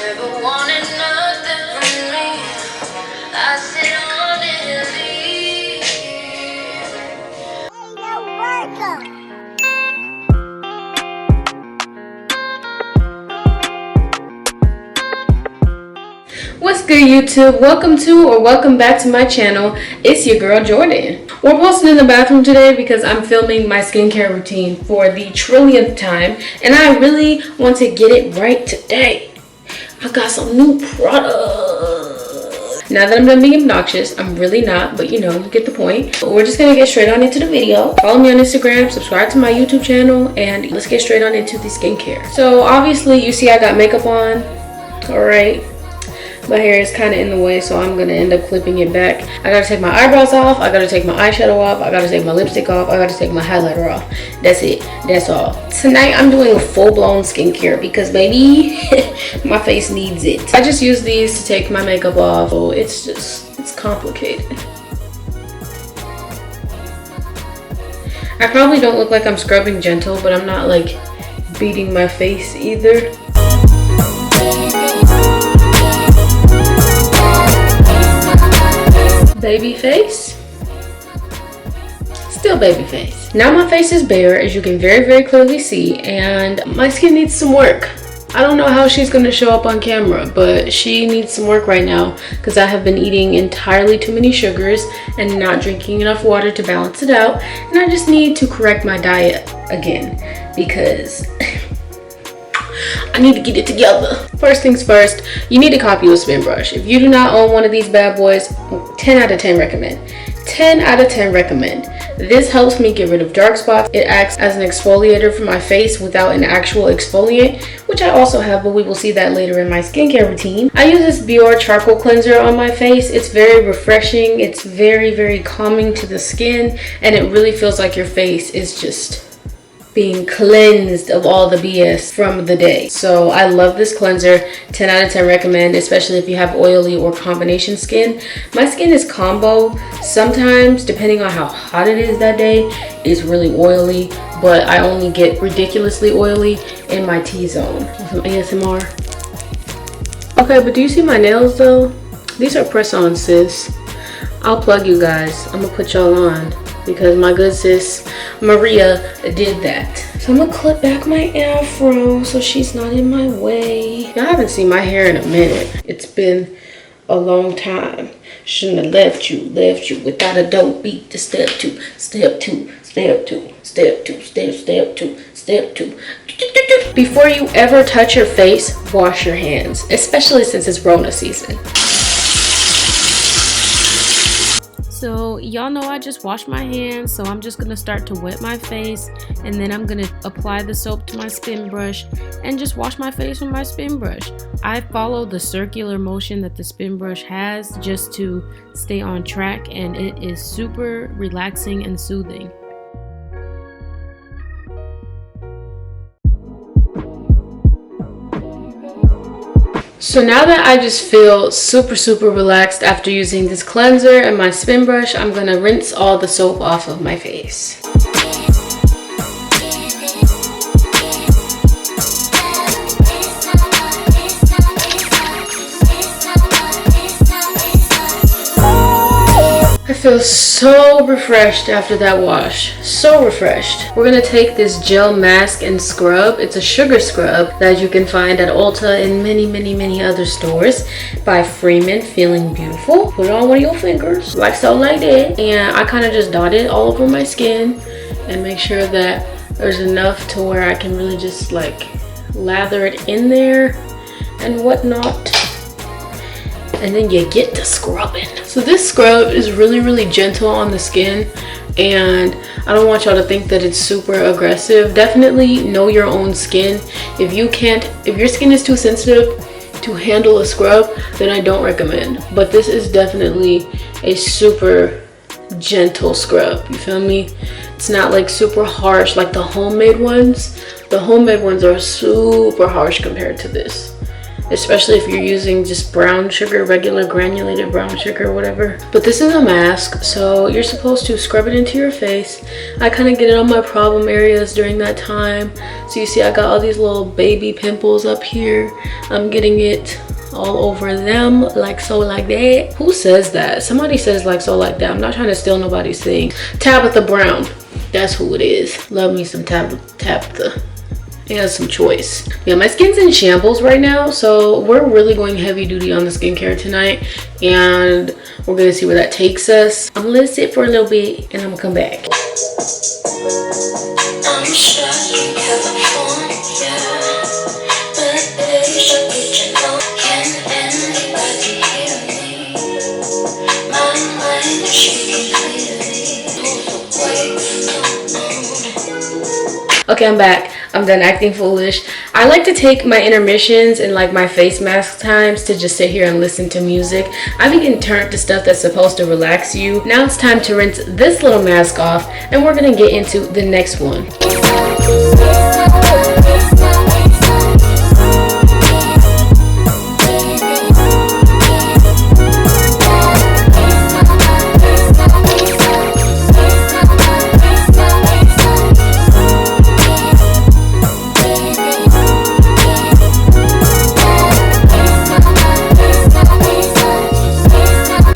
Never wanted nothing from me. I sit on it and leave. Hey, yo, Virgo. What's good, YouTube? Welcome to or welcome back to my channel. It's your girl Jhordyn. We're posting in the bathroom today because I'm filming my skincare routine for the trillionth time, and I really want to get it right today. I got some new products. Now that I'm done being obnoxious, I'm really not, but you know, you get the point. But we're just gonna get straight on into the video. Follow me on Instagram, subscribe to my YouTube channel, and let's get straight on into the skincare. So obviously you see I got makeup on, all right. My hair is kind of in the way, so I'm gonna end up clipping it back. I gotta take my eyebrows off, I gotta take my eyeshadow off, I gotta take my lipstick off, I gotta take my highlighter off. That's it, that's all. Tonight I'm doing a full-blown skincare because baby, my face needs it. I just use these to take my makeup off, so it's complicated. I probably don't look like I'm scrubbing gentle, but I'm not like beating my face either. Baby face, still baby face. Now my face is bare, as you can very clearly see, and my skin needs some work. I don't know how she's going to show up on camera, but she needs some work right now because I have been eating entirely too many sugars and not drinking enough water to balance it out, and I just need to correct my diet again because I need to get it together. First things first, you need to copy a spin brush. If you do not own one of these bad boys, 10 out of 10 recommend. 10 out of 10 recommend. This helps me get rid of dark spots. It acts as an exfoliator for my face without an actual exfoliant, which I also have, but we will see that later in my skincare routine. I use this Biore charcoal cleanser on my face. It's very refreshing. It's very calming to the skin, and it really feels like your face is just being cleansed of all the BS from the day. So I love this cleanser. 10 out of 10 recommend, especially if you have oily or combination skin. My skin is combo. Sometimes, depending on how hot it is that day, it's really oily, but I only get ridiculously oily in my T-zone. Some ASMR. Okay, but do you see my nails though? These are press-on, sis. I'll plug you guys. I'm gonna put y'all on because my good sis Maria did that. So I'm gonna clip back my afro so she's not in my way. Y'all haven't seen my hair in a minute. It's been a long time. Shouldn't have left you without a dope beat to step two, step two, step two, step two, step two, step two. Before you ever touch your face, wash your hands, especially since it's Rona season. So y'all know I just washed my hands, so I'm just gonna start to wet my face, and then I'm gonna apply the soap to my spin brush and just wash my face with my spin brush. I follow the circular motion that the spin brush has just to stay on track, and it is super relaxing and soothing. So now that I just feel super relaxed after using this cleanser and my spin brush, I'm gonna rinse all the soap off of my face. I feel so refreshed after that wash. So refreshed. We're gonna take this gel mask and scrub. It's a sugar scrub that you can find at Ulta and many other stores by Freeman Feeling Beautiful. Put it on one of your fingers, like so, like that. And I kind of just dot it all over my skin and make sure that there's enough to where I can really just like lather it in there and whatnot. And then you get to scrubbing. So this scrub is really gentle on the skin, and I don't want y'all to think that it's super aggressive. Definitely know your own skin. If your skin is too sensitive to handle a scrub, then I don't recommend. But this is definitely a super gentle scrub, you feel me? It's not like super harsh like the homemade ones. The homemade ones are super harsh compared to this. especially if you're using just brown sugar, regular granulated brown sugar or whatever. But this is a mask, so you're supposed to scrub it into your face. I kind of get it on my problem areas during that time. So you see I got all these little baby pimples up here. I'm getting it all over them, like so, like that. Who says that? Somebody says like so, like that. I'm not trying to steal nobody's thing. Tabitha Brown, that's who it is. Love me some Tabitha. It has some choice. Yeah, my skin's in shambles right now, so we're really going heavy duty on the skincare tonight, and we're gonna see where that takes us. I'm gonna let it sit for a little bit and I'm gonna come back. I'm stuck in California, but there's a beach and no can anybody hear me. My mind is shaking clearly. Okay, I'm back. I'm done acting foolish. I like to take my intermissions and like my face mask times to just sit here and listen to music. I've been getting turned to stuff that's supposed to relax you. Now it's time to rinse this little mask off, and we're gonna get into the next one.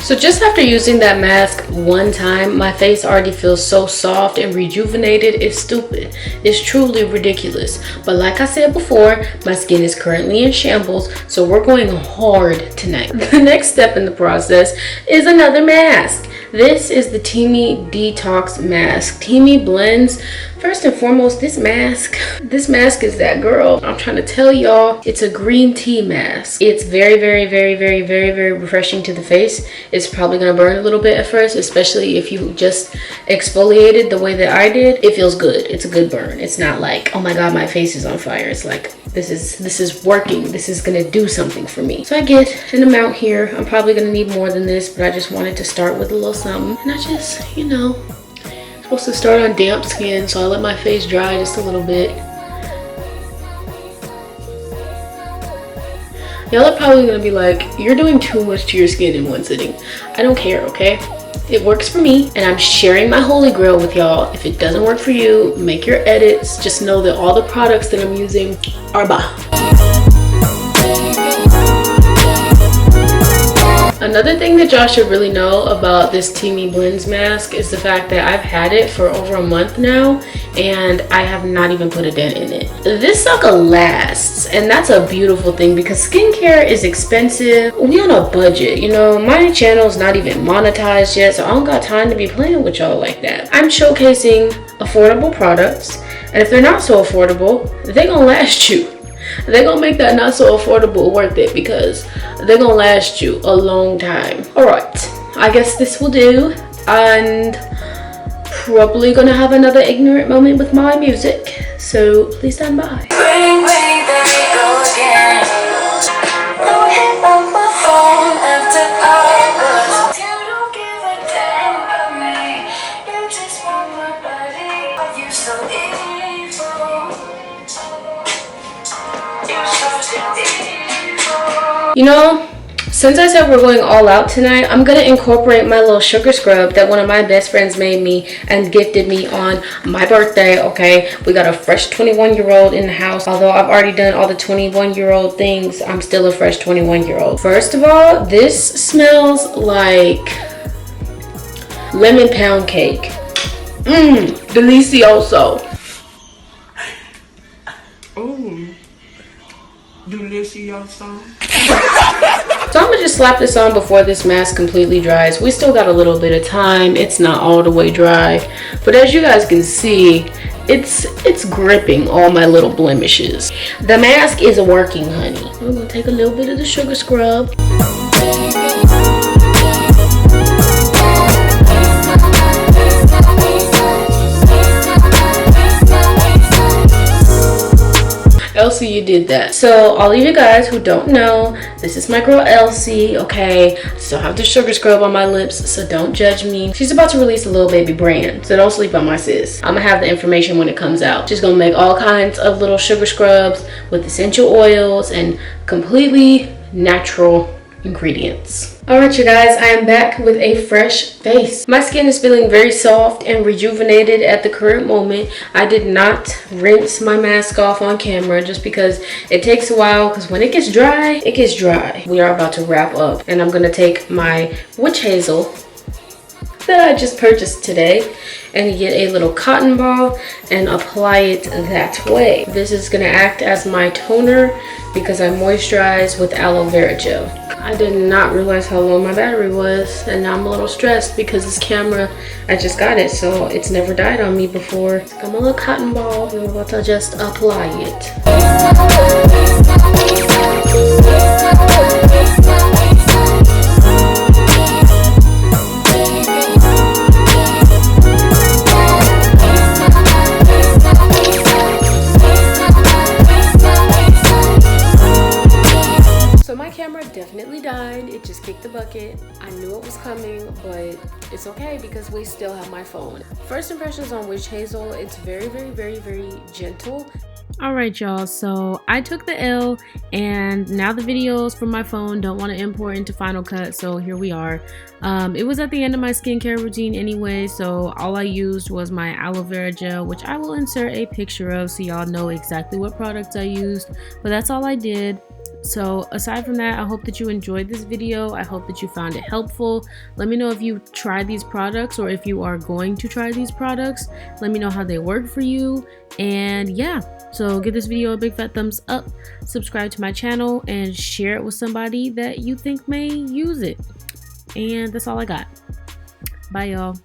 So just after using that mask one time, my face already feels so soft and rejuvenated. It's stupid. It's truly ridiculous. But like I said before, my skin is currently in shambles, so we're going hard tonight. The next step in the process is another mask. This is the Teamy Detox Mask. Teamy blends. First and foremost, this mask is that girl. I'm trying to tell y'all, it's a green tea mask. It's very, very, very, very, very, very refreshing to the face. It's probably gonna burn a little bit at first, especially if you just exfoliated the way that I did. It feels good. It's a good burn. It's not like, oh my God, my face is on fire. It's like, this is working. This is gonna do something for me. So I get an amount here. I'm probably gonna need more than this, but I just wanted to start with a little something. And I just, you know, supposed to start on damp skin, so I let my face dry just a little bit. Y'all are probably gonna be like, you're doing too much to your skin in one sitting. I don't care, okay? It works for me, and I'm sharing my holy grail with y'all. If it doesn't work for you, make your edits. Just know that all the products that I'm using are bah. Another thing that y'all should really know about this Teamy Blends mask is the fact that I've had it for over a month now, and I have not even put a dent in it. This sucker lasts, and that's a beautiful thing because skincare is expensive. We on a budget, you know. My channel's not even monetized yet, so I don't got time to be playing with y'all like that. I'm showcasing affordable products, and if they're not so affordable, they gonna last you. They're gonna make that not so affordable worth it because they're gonna last you a long time. All right, I guess this will do, and probably gonna have another ignorant moment with my music, so please stand by. Ring, ring, there we go again. No hit on my phone after hours. You don't give a damn about me. You just want my body. Are you so evil? You're such an evil. You know, since I said we're going all out tonight, I'm gonna incorporate my little sugar scrub that one of my best friends made me and gifted me on my birthday, okay? We got a fresh 21-year-old in the house. Although I've already done all the 21-year-old things, I'm still a fresh 21-year-old. First of all, this smells like lemon pound cake. Delicioso. Delicioso. So I'm gonna just slap this on before this mask completely dries. We still got a little bit of time. It's not all the way dry, but as you guys can see, it's gripping all my little blemishes. The mask is working, honey. I'm gonna take a little bit of the sugar scrub. Elsie, you did that. So all of you guys who don't know, this is my girl Elsie, okay? I still have the sugar scrub on my lips, so don't judge me. She's about to release a little baby brand, so don't sleep on my sis. I'm gonna have the information when it comes out. She's gonna make all kinds of little sugar scrubs with essential oils and completely natural ingredients. All right, you guys, I am back with a fresh face. My skin is feeling very soft and rejuvenated at the current moment. I did not rinse my mask off on camera just because it takes a while, because when it gets dry, it gets dry. We are about to wrap up, and I'm gonna take my witch hazel that I just purchased today and get a little cotton ball and apply it that way. This is gonna act as my toner because I moisturize with aloe vera gel. I did not realize how low my battery was, and now I'm a little stressed because this camera, I just got it, so it's never died on me before. Got my little cotton ball, and I'm about to just apply it. Definitely died. It just kicked the bucket. I knew it was coming, but it's okay because we still have my phone. First impressions on witch hazel, it's very, very, very, very gentle. All right, y'all, so I took the L, and now the videos from my phone don't want to import into Final Cut, so here we are. It was at the end of my skincare routine anyway, so all I used was my aloe vera gel, which I will insert a picture of so y'all know exactly what products I used, but that's all I did. So aside from that, I hope that you enjoyed this video. I hope that you found it helpful. Let me know if you tried these products or if you are going to try these products. Let me know how they work for you. And yeah, so give this video a big fat thumbs up, subscribe to my channel, and share it with somebody that you think may use it. And that's all I got. Bye, y'all.